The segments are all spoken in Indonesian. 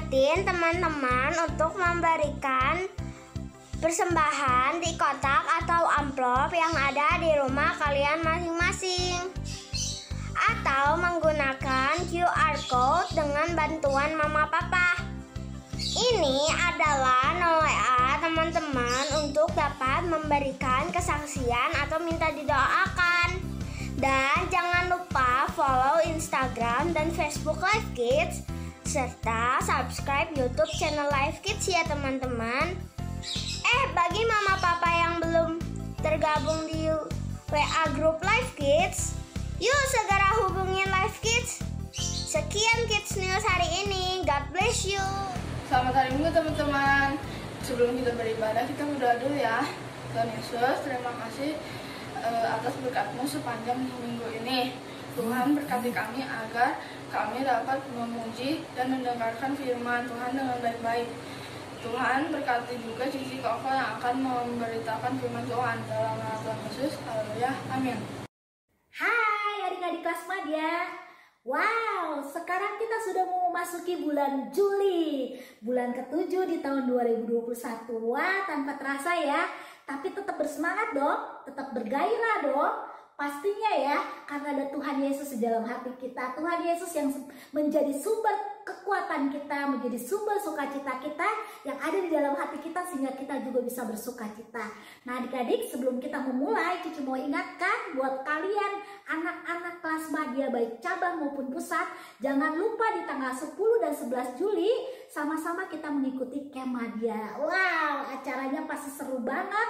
ingetin teman-teman untuk memberikan persembahan di kotak atau amplop yang ada di rumah kalian masing-masing, atau menggunakan QR code dengan bantuan mama papa. Ini adalah 0WA teman-teman untuk dapat memberikan kesaksian atau minta didoakan. Dan jangan lupa follow Instagram dan Facebook Live Kids, serta subscribe YouTube channel Live Kids ya teman-teman. Bagi mama papa yang belum tergabung di WA grup Live Kids, yuk segera hubungin Live Kids. Sekian Kids News hari ini. God bless you. Selamat hari Minggu teman-teman. Sebelum kita beribadah, kita berdoa dulu ya. Tuhan Yesus, terima kasih atas berkat-Mu sepanjang minggu ini. Tuhan berkati kami agar kami dapat memuji dan mendengarkan firman Tuhan dengan baik-baik. Tuhan berkati juga Cici Koko yang akan memberitakan firman Tuhan. Dalam nama Tuhan Yesus, haleluya, amin. Hai adik-adik kelas Madya. Wow, sekarang kita sudah mau memasuki bulan Juli, bulan ke-7 di tahun 2021. Wah, tanpa terasa ya, tapi tetap bersemangat dong, tetap bergairah dong. Pastinya ya, karena ada Tuhan Yesus di dalam hati kita. Tuhan Yesus yang menjadi sumber kekuatan kita, menjadi sumber sukacita kita yang ada di dalam hati kita, sehingga kita juga bisa bersukacita. Nah adik-adik, sebelum kita memulai, Cici mau ingatkan buat kalian anak-anak kelas Madya baik cabang maupun pusat, jangan lupa di tanggal 10 dan 11 Juli sama-sama kita mengikuti Camp Madya. Wow, acaranya pasti seru banget,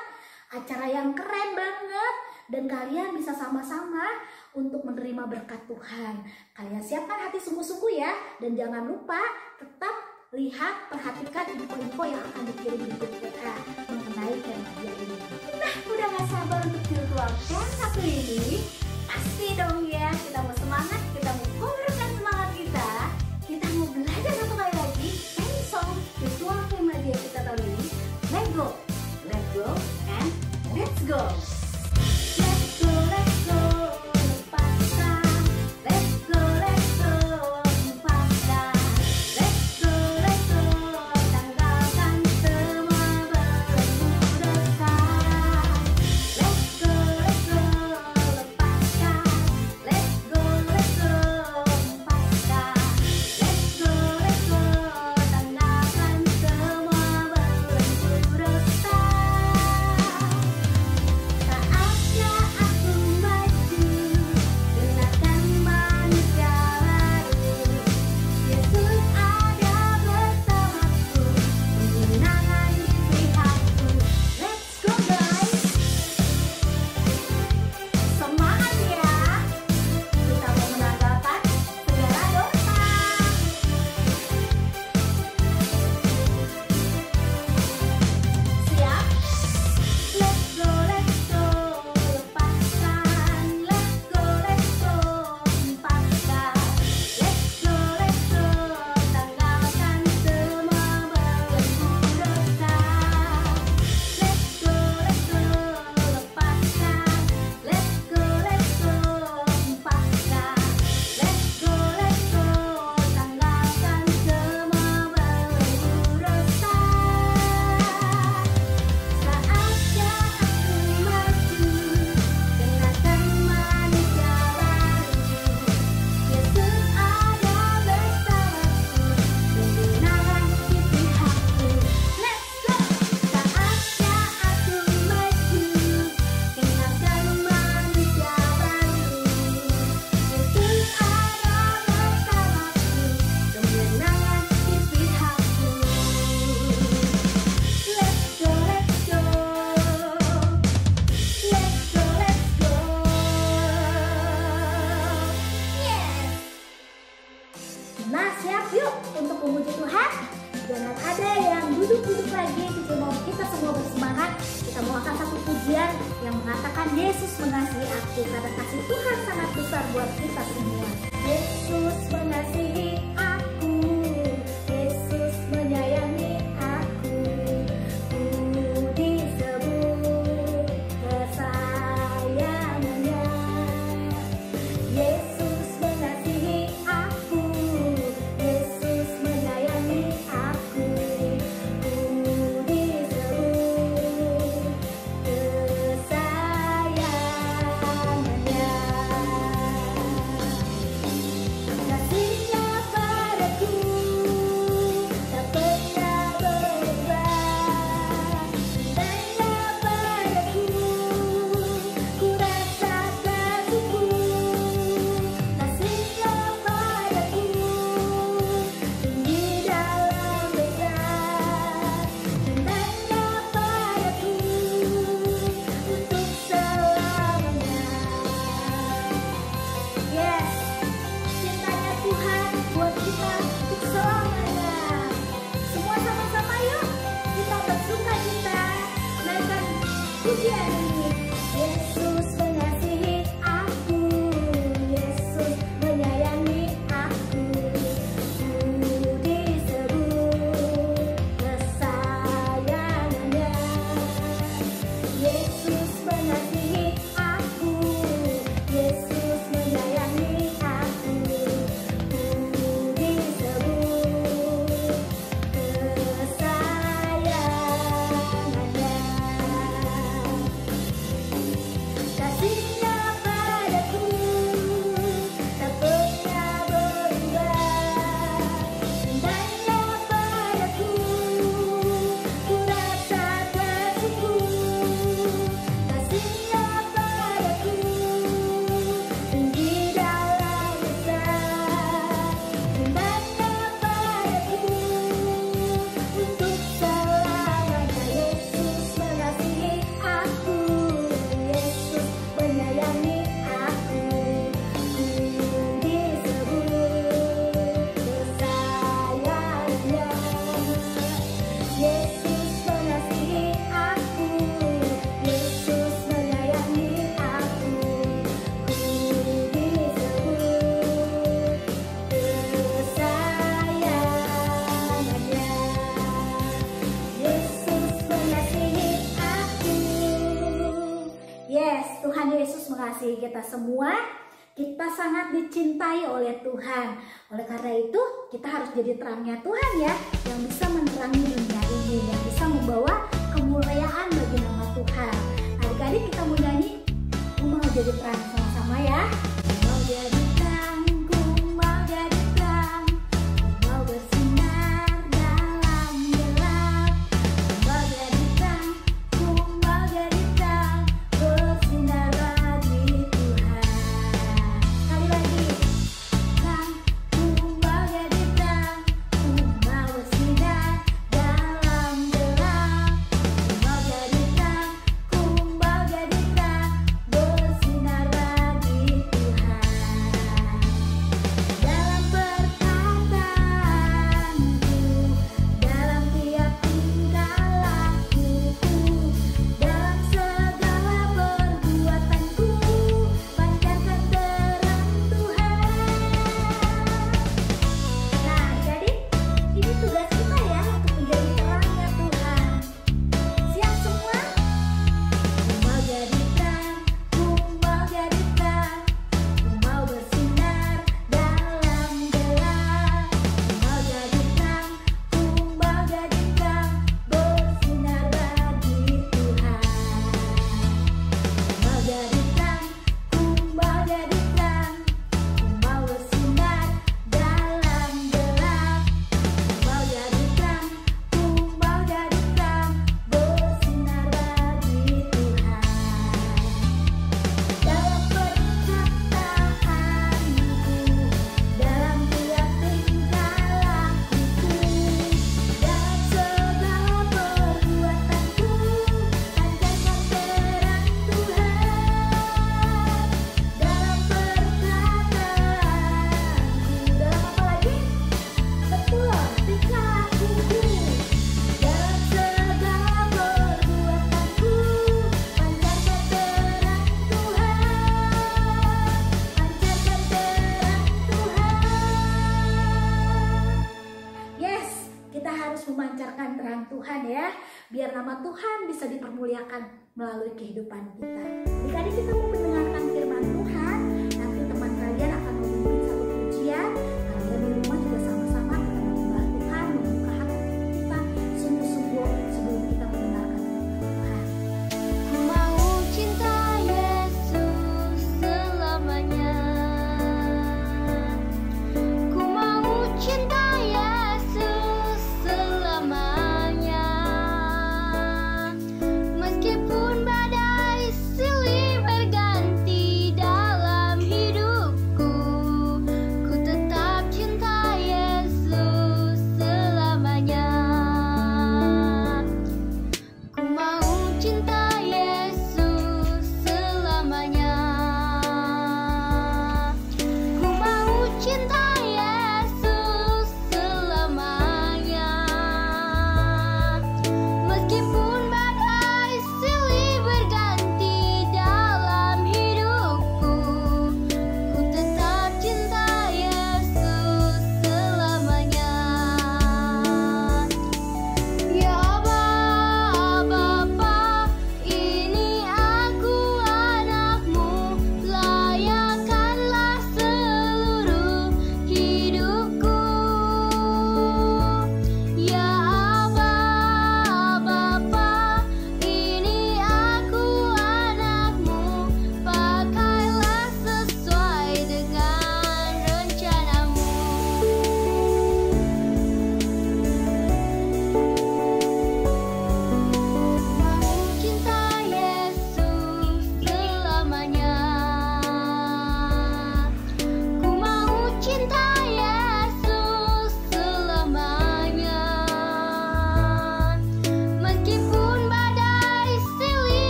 acara yang keren banget, dan kalian bisa sama-sama untuk menerima berkat Tuhan. Kalian siapkan hati sungguh-sungguh ya, dan jangan lupa tetap lihat, perhatikan info-info yang akan dikirim di grup WA mengenai Camp Madya ini. Nah, udah gak sabar untuk virtual camp satu ini? Pasti dong ya, kita mau semangat, kita mau kumpulkan semangat kita. Kita mau belajar satu kali lagi song virtual Camp Madya kita tahun ini. Let's go, and let's go. duduk-duduk lagi, Cici mau kita semua bersemangat. Kita mau akan satu pujian yang mengatakan Yesus mengasihi aku, karena kasih Tuhan sangat besar buat kita semua. Yesus mengasihi aku, Yesus menyayangi aku, ku disebut kesayangannya. Yesus mengasihi aku, Yesus menyayangi aku. mengasihi kita semua. Kita sangat dicintai oleh Tuhan. Oleh karena itu, kita harus jadi terangnya Tuhan ya, yang bisa menerangi dunia ini, yang bisa membawa kemuliaan bagi nama Tuhan. Adik-adik, kita mau nyanyi, aku mau jadi terang sama-sama ya. Mau jadi terang, ku mau jadi terang, ku mau bersinar dalam gelap. Mau jadi terang, ku mau jadi terang, bersinar bagi Tuhan. Sekali lagi, terang, ku mau jadi terang, ku mau bersinar dalam gelap. Ku mau jadi terang, ku mau jadi terang, bersinar bagi Tuhan. Dalam perkataanku, dalam tiap tingkah lakuku, dalam segala perbuatanku, pancarkan terang Tuhan. Nah, jadi ini tugas kita ya, untuk menjadi terangnya Tuhan. Siap semua? Ku mau jadi terang, ku mau jadi terang, ku mau bersinar dalam gelap. Ku mau jadi terang, ku mau jadi terang, bersinar bagi Tuhan. Ku mau jadi terang, ku mau jadi terang, ku mau bersinar dalam gelap. Ku mau jadi terang, ku mau jadi terang, bersinar bagi Tuhan. Dalam perkataanku, dalam tiap tingkah lakuku, dalam segala perbuatanku, pancarkan terang Tuhan. Dalam perkataanku, dalam apa lagi? Betul, tingkah lakuku, dalam segala perbuatanku, pancarkan terang Tuhan. Pancarkan terang Tuhan. Yes, kita harus memancarkan terang Tuhan ya, biar nama Tuhan bisa dipermuliakan melalui kehidupan kita. Adik-adik, kita mau mendengarkan firman Tuhan. Nanti teman kalian akan memimpin satu pujian. Kalian di rumah juga sama-sama kita menyembah Tuhan, membuka hati kita sungguh-sungguh sebelum kita mendengarkan firman Tuhan. Ku mau cinta Yesus selamanya. Ku mau cinta Yesus selamanya. Meskipun badai silih berganti,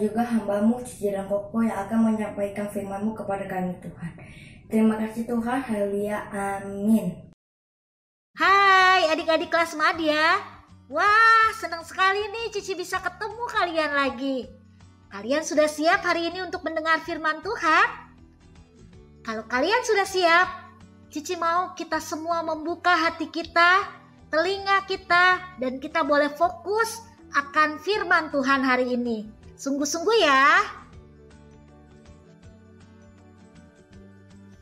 juga hamba-Mu Cici dan Koko yang akan menyampaikan firman-Mu kepada kami Tuhan. Terima kasih Tuhan, haleluya, amin. Hai adik-adik kelas Madya. Wah, senang sekali nih Cici bisa ketemu kalian lagi. Kalian sudah siap hari ini untuk mendengar firman Tuhan? Kalau kalian sudah siap, Cici mau kita semua membuka hati kita, telinga kita, dan kita boleh fokus akan firman Tuhan hari ini. Sungguh-sungguh ya.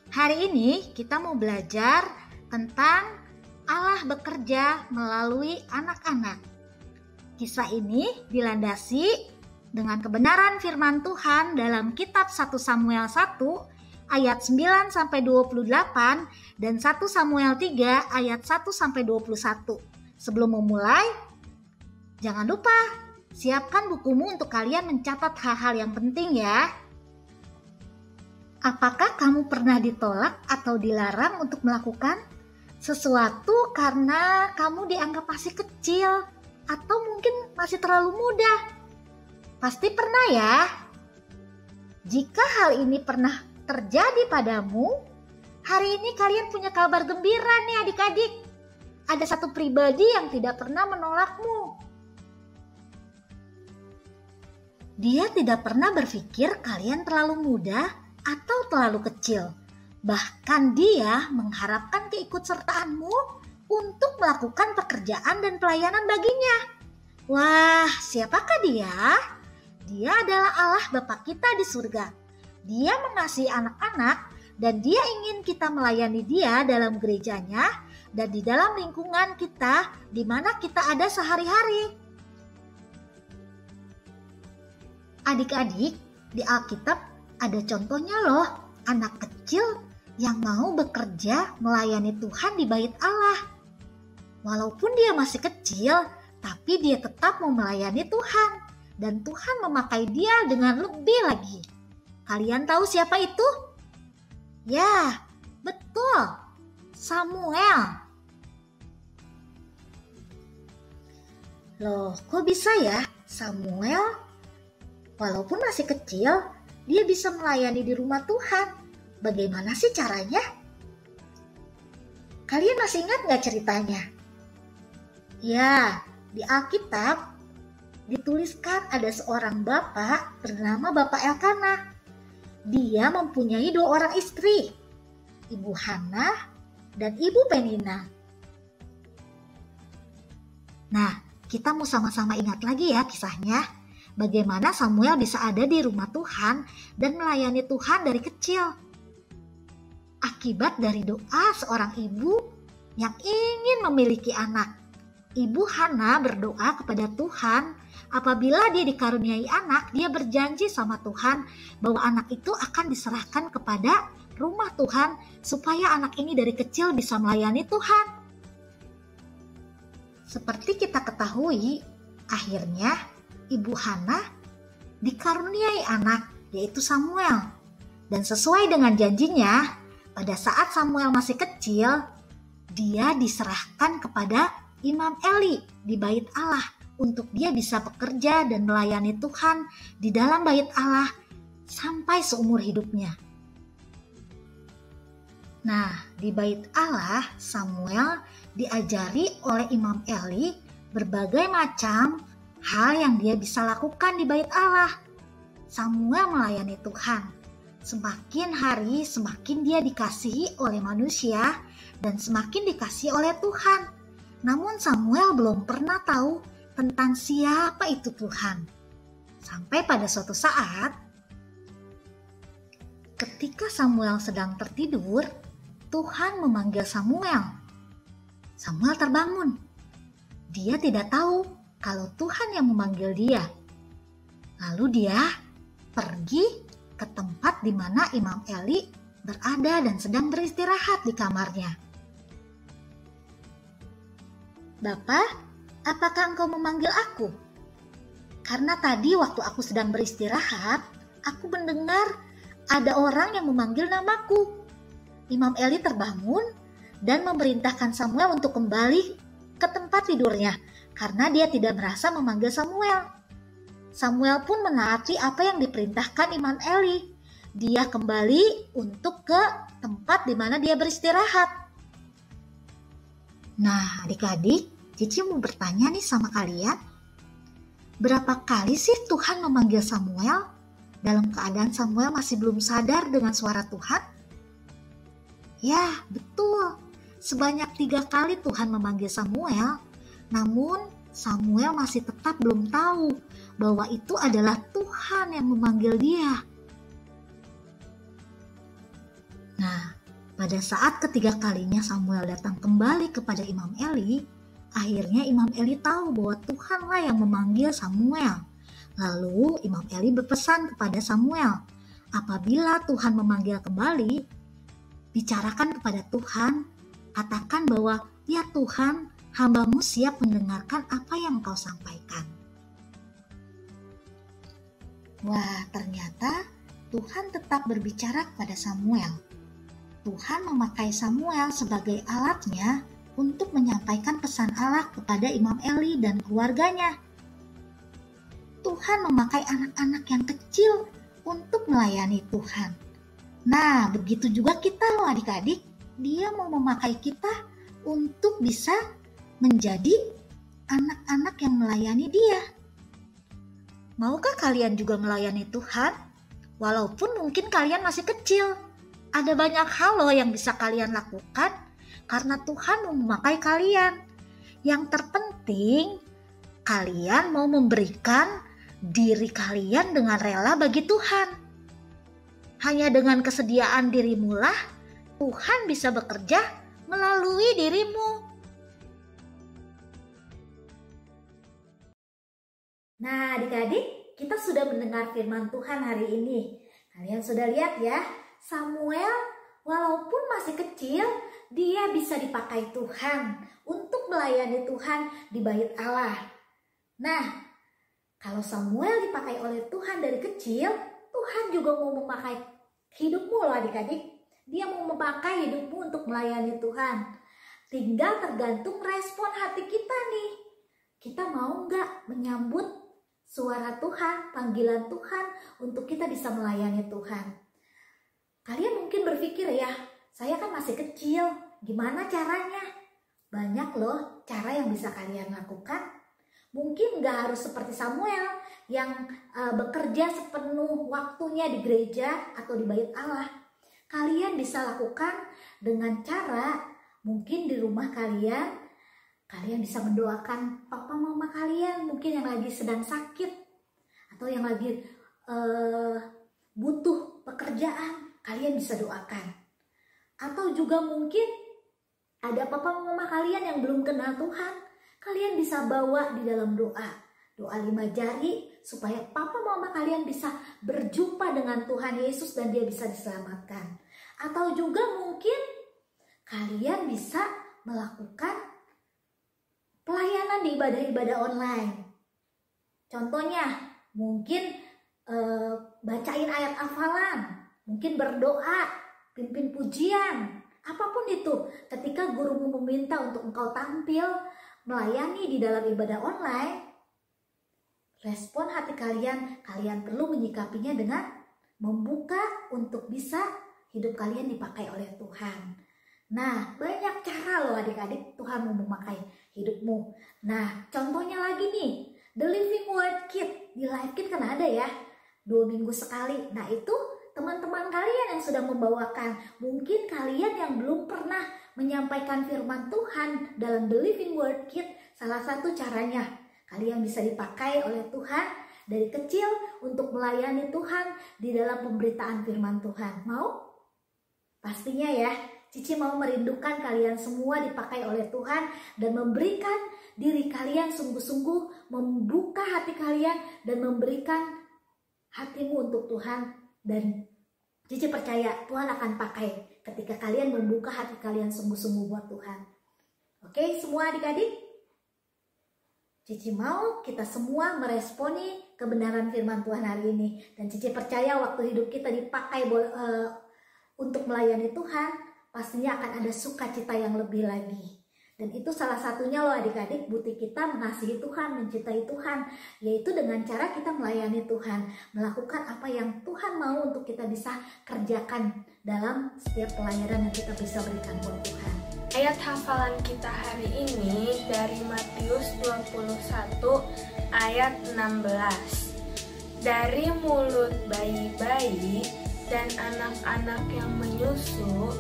Hari ini kita mau belajar tentang Allah bekerja melalui anak-anak. Kisah ini dilandasi dengan kebenaran firman Tuhan dalam kitab 1 Samuel 1 ayat 9 sampai 28 dan 1 Samuel 3 ayat 1 sampai 21. Sebelum memulai, jangan lupa siapkan bukumu untuk kalian mencatat hal-hal yang penting ya. Apakah kamu pernah ditolak atau dilarang untuk melakukan sesuatu karena kamu dianggap masih kecil atau mungkin masih terlalu muda? Pasti pernah ya. Jika hal ini pernah terjadi padamu, hari ini kalian punya kabar gembira nih adik-adik. Ada satu pribadi yang tidak pernah menolakmu. Dia tidak pernah berpikir kalian terlalu muda atau terlalu kecil. Bahkan dia mengharapkan keikutsertaanmu untuk melakukan pekerjaan dan pelayanan baginya. Wah, siapakah dia? Dia adalah Allah Bapa kita di surga. Dia mengasihi anak-anak dan dia ingin kita melayani dia dalam gerejanya dan di dalam lingkungan kita di mana kita ada sehari-hari. Adik-adik, di Alkitab ada contohnya loh, anak kecil yang mau bekerja melayani Tuhan di bait Allah. Walaupun dia masih kecil, tapi dia tetap mau melayani Tuhan. Dan Tuhan memakai dia dengan lebih lagi. Kalian tahu siapa itu? Ya, betul, Samuel. Loh, kok bisa ya Samuel? Walaupun masih kecil, dia bisa melayani di rumah Tuhan. Bagaimana sih caranya? Kalian masih ingat gak ceritanya? Ya, di Alkitab dituliskan ada seorang bapak bernama Bapak Elkanah. Dia mempunyai 2 orang istri, Ibu Hana dan Ibu Penina. Nah, kita mau sama-sama ingat lagi ya kisahnya. Bagaimana Samuel bisa ada di rumah Tuhan dan melayani Tuhan dari kecil. Akibat dari doa seorang ibu yang ingin memiliki anak. Ibu Hana berdoa kepada Tuhan. Apabila dia dikaruniai anak, dia berjanji sama Tuhan bahwa anak itu akan diserahkan kepada rumah Tuhan supaya anak ini dari kecil bisa melayani Tuhan. Seperti kita ketahui, akhirnya Ibu Hana dikaruniai anak, yaitu Samuel. Dan sesuai dengan janjinya, pada saat Samuel masih kecil, dia diserahkan kepada Imam Eli di bait Allah untuk dia bisa bekerja dan melayani Tuhan di dalam bait Allah sampai seumur hidupnya. Nah, di bait Allah, Samuel diajari oleh Imam Eli berbagai macam hal yang dia bisa lakukan di bait Allah. Samuel melayani Tuhan. Semakin hari semakin dia dikasihi oleh manusia dan semakin dikasihi oleh Tuhan. Namun Samuel belum pernah tahu tentang siapa itu Tuhan. Sampai pada suatu saat, ketika Samuel sedang tertidur, Tuhan memanggil Samuel. Samuel terbangun. Dia tidak tahu kalau Tuhan yang memanggil dia. Lalu dia pergi ke tempat di mana Imam Eli berada dan sedang beristirahat di kamarnya. Bapak, apakah engkau memanggil aku? Karena tadi waktu aku sedang beristirahat, aku mendengar ada orang yang memanggil namaku. Imam Eli terbangun dan memerintahkan Samuel untuk kembali ke tempat tidurnya karena dia tidak merasa memanggil Samuel. Samuel pun menaati apa yang diperintahkan Imam Eli. Dia kembali untuk ke tempat di mana dia beristirahat. Nah, adik-adik, Cici mau bertanya nih sama kalian. Berapa kali sih Tuhan memanggil Samuel? Dalam keadaan Samuel masih belum sadar dengan suara Tuhan? Ya, betul. Sebanyak 3 kali Tuhan memanggil Samuel. Namun, Samuel masih tetap belum tahu bahwa itu adalah Tuhan yang memanggil dia. Nah, pada saat ketiga kalinya Samuel datang kembali kepada Imam Eli, akhirnya Imam Eli tahu bahwa Tuhanlah yang memanggil Samuel. Lalu Imam Eli berpesan kepada Samuel, apabila Tuhan memanggil kembali, bicarakan kepada Tuhan, katakan bahwa, ya Tuhan, hamba-Mu siap mendengarkan apa yang Kau sampaikan. Wah, ternyata Tuhan tetap berbicara kepada Samuel. Tuhan memakai Samuel sebagai alatnya untuk menyampaikan pesan Allah kepada Imam Eli dan keluarganya. Tuhan memakai anak-anak yang kecil untuk melayani Tuhan. Nah, begitu juga kita loh adik-adik. Dia mau memakai kita untuk bisa menjadi anak-anak yang melayani Dia. Maukah kalian juga melayani Tuhan? Walaupun mungkin kalian masih kecil. Ada banyak hal loh yang bisa kalian lakukan karena Tuhan mau memakai kalian. Yang terpenting, kalian mau memberikan diri kalian dengan rela bagi Tuhan. Hanya dengan kesediaan dirimulah Tuhan bisa bekerja melalui dirimu. Nah, adik-adik, kita sudah mendengar firman Tuhan hari ini. Kalian sudah lihat ya, Samuel walaupun masih kecil, dia bisa dipakai Tuhan untuk melayani Tuhan di bait Allah. Nah, kalau Samuel dipakai oleh Tuhan dari kecil, Tuhan juga mau memakai hidupmu loh adik-adik. Dia mau memakai hidupmu untuk melayani Tuhan. Tinggal tergantung respon hati kita nih. Kita mau nggak menyambut suara Tuhan, panggilan Tuhan untuk kita bisa melayani Tuhan. Kalian mungkin berpikir ya, saya kan masih kecil, gimana caranya? Banyak loh cara yang bisa kalian lakukan. Mungkin nggak harus seperti Samuel yang bekerja sepenuh waktunya di gereja atau di bait Allah. Kalian bisa lakukan dengan cara mungkin di rumah kalian bisa mendoakan papa mama kalian mungkin yang lagi sedang sakit atau yang lagi butuh pekerjaan. Kalian bisa doakan. Atau juga mungkin ada papa mama kalian yang belum kenal Tuhan. Kalian bisa bawa di dalam doa 5 jari supaya papa mama kalian bisa berjumpa dengan Tuhan Yesus dan dia bisa diselamatkan. Atau juga mungkin kalian bisa melakukan pelayanan di ibadah-ibadah online. Contohnya mungkin bacain ayat hafalan, mungkin berdoa, pimpin pujian, apapun itu. Ketika gurumu meminta untuk engkau tampil melayani di dalam ibadah online, respon hati kalian perlu menyikapinya dengan membuka untuk bisa hidup kalian dipakai oleh Tuhan. Nah, banyak cara loh adik-adik Tuhan mau memakai hidupmu. Nah, contohnya lagi nih, The Living Word Kit. Di Live Kit kan ada ya, 2 minggu sekali. Nah, itu teman-teman kalian yang sudah membawakan. Mungkin kalian yang belum pernah menyampaikan firman Tuhan dalam The Living Word Kit, salah satu caranya kalian bisa dipakai oleh Tuhan dari kecil untuk melayani Tuhan di dalam pemberitaan firman Tuhan. Mau? Pastinya ya, Cici mau merindukan kalian semua dipakai oleh Tuhan dan memberikan diri kalian sungguh-sungguh, membuka hati kalian dan memberikan hatimu untuk Tuhan. Dan Cici percaya Tuhan akan pakai ketika kalian membuka hati kalian sungguh-sungguh buat Tuhan. Oke, semua adik-adik? Cici mau kita semua meresponi kebenaran firman Tuhan hari ini. Dan Cici percaya waktu hidup kita dipakai untuk melayani Tuhan, pastinya akan ada sukacita yang lebih lagi. Dan itu salah satunya loh adik-adik, bukti kita mengasihi Tuhan, mencintai Tuhan, yaitu dengan cara kita melayani Tuhan, melakukan apa yang Tuhan mau untuk kita bisa kerjakan dalam setiap pelayanan yang kita bisa berikan buat Tuhan. Ayat hafalan kita hari ini dari Matius 21 ayat 16. Dari mulut bayi-bayi dan anak-anak yang menyusu,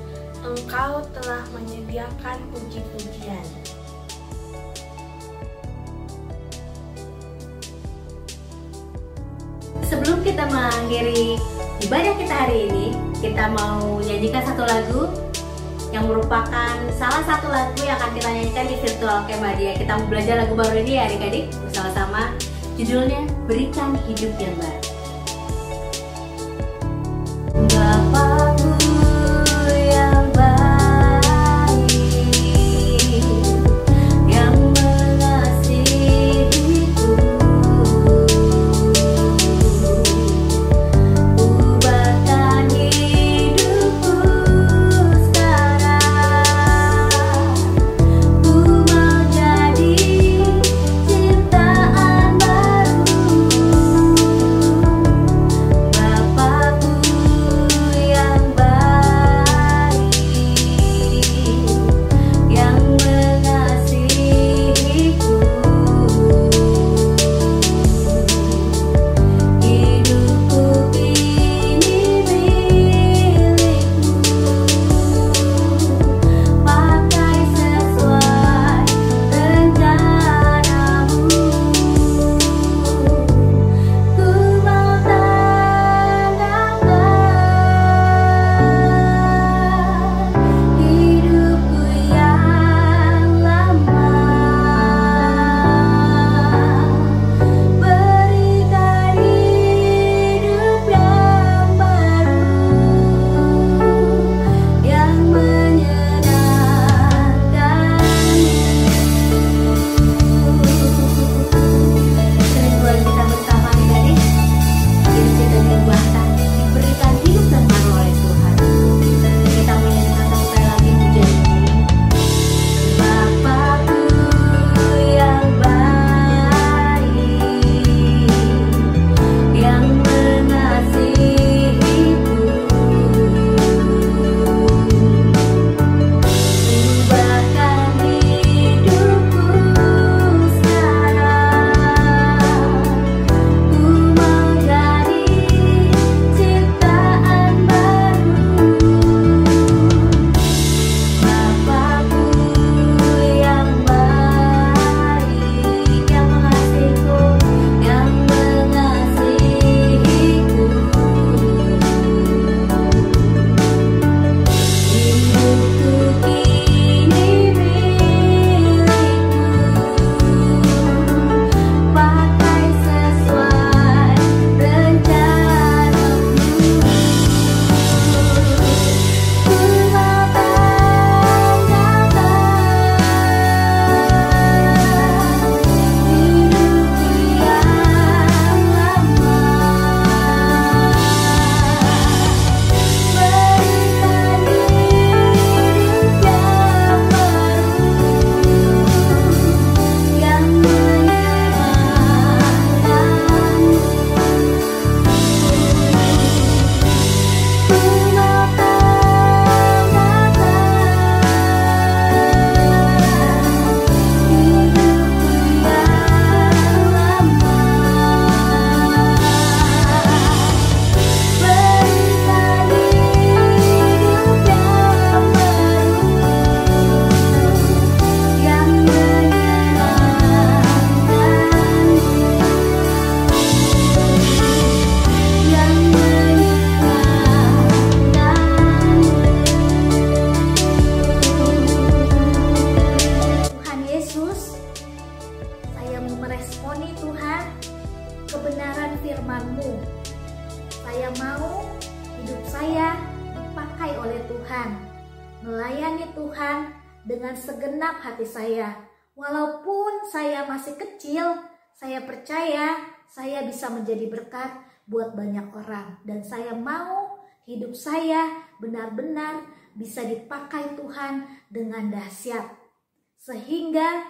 Engkau telah menyediakan puji-pujian. Sebelum kita mengakhiri ibadah kita hari ini, kita mau nyanyikan satu lagu yang merupakan salah satu lagu yang akan kita nyanyikan di virtual Kema Dia. Kita mau belajar lagu baru ini ya adik-adik bersama-sama. Judulnya Berikan Hidup yang Baru. Bapakku yang baik, yang mengasihiku, ubahkan hidupku sekarang. Ku mau jadi ciptaan baru. Bapakku yang baik, yang mengasihiku, hidupku kini milikmu, pakai sesuai rencanamu. Ku mau tanggalkan hidupku yang lama, berikan hidup yang baru, yang menyenangkanmu. Kerinduan kita bersama adik-adik, hidup kita diubahkan, diberikan hidup yang baru oleh Tuhan. Kita menyanyikan satu kali lagi pujian ini. Bapakku yang baik, yang mengasihiku, ubahkan hidupku sekarang. Ku mau jadi ciptaan baru. Bapakku yang baik, yang mengasihiku, yang mengasihiku, hidupku kini milikmu, pakai sesuai rencanamu. Ku mau tanggalkan hidupku yang lama, berikan hidup yang baru, yang menyenangkanmu. Ku mau tanggalkan hidupku yang lama, berikan hidup yang baru, yang Tuhan Yesus, saya mau meresponi Tuhan kebenaran firman-Mu. Saya mau hidup saya dipakai oleh Tuhan, melayani Tuhan dengan segenap hati saya. Walaupun saya masih kecil, saya percaya saya bisa menjadi berkat buat banyak orang. Dan saya mau hidup saya benar-benar bisa dipakai Tuhan dengan dahsyat. sehingga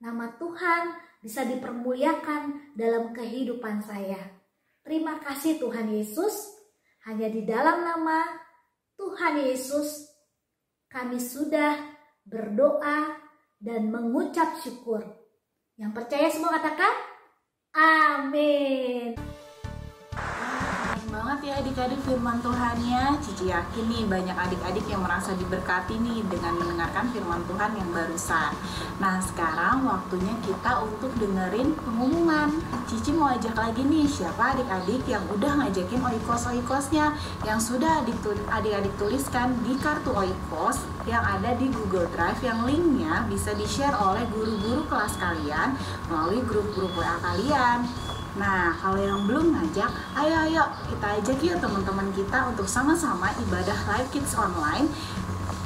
nama Tuhan bisa dipermuliakan dalam kehidupan saya. Terima kasih Tuhan Yesus, hanya di dalam nama Tuhan Yesus kami sudah berdoa dan mengucap syukur. Yang percaya semua katakan amin. Keren banget ya adik-adik firman Tuhannya. Cici yakin nih banyak adik-adik yang merasa diberkati nih dengan mendengarkan firman Tuhan yang barusan. Nah sekarang waktunya kita untuk dengerin pengumuman. Cici mau ajak lagi nih siapa adik-adik yang udah ngajakin oikos-oikosnya, yang sudah adik-adik tuliskan di kartu oikos yang ada di Google Drive, yang linknya bisa di-share oleh guru-guru kelas kalian melalui grup-grup WA kalian. Nah, kalau yang belum ngajak, ayo kita ajak yuk teman-teman kita untuk sama-sama ibadah Live Kids online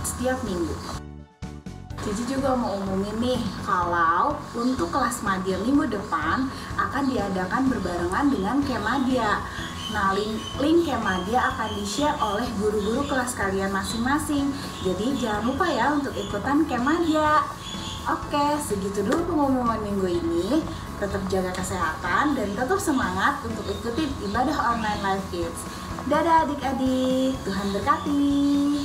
setiap minggu. Cici juga mau umumin nih, kalau untuk kelas Madya minggu depan akan diadakan berbarengan dengan Kemadya. Nah, link Kemadya akan di-share oleh guru-guru kelas kalian masing-masing. Jadi jangan lupa ya untuk ikutan Kemadya. Oke, segitu dulu pengumuman minggu ini. Tetap jaga kesehatan dan tetap semangat untuk ikutin ibadah online Live Kids. Dadah adik-adik, Tuhan berkati.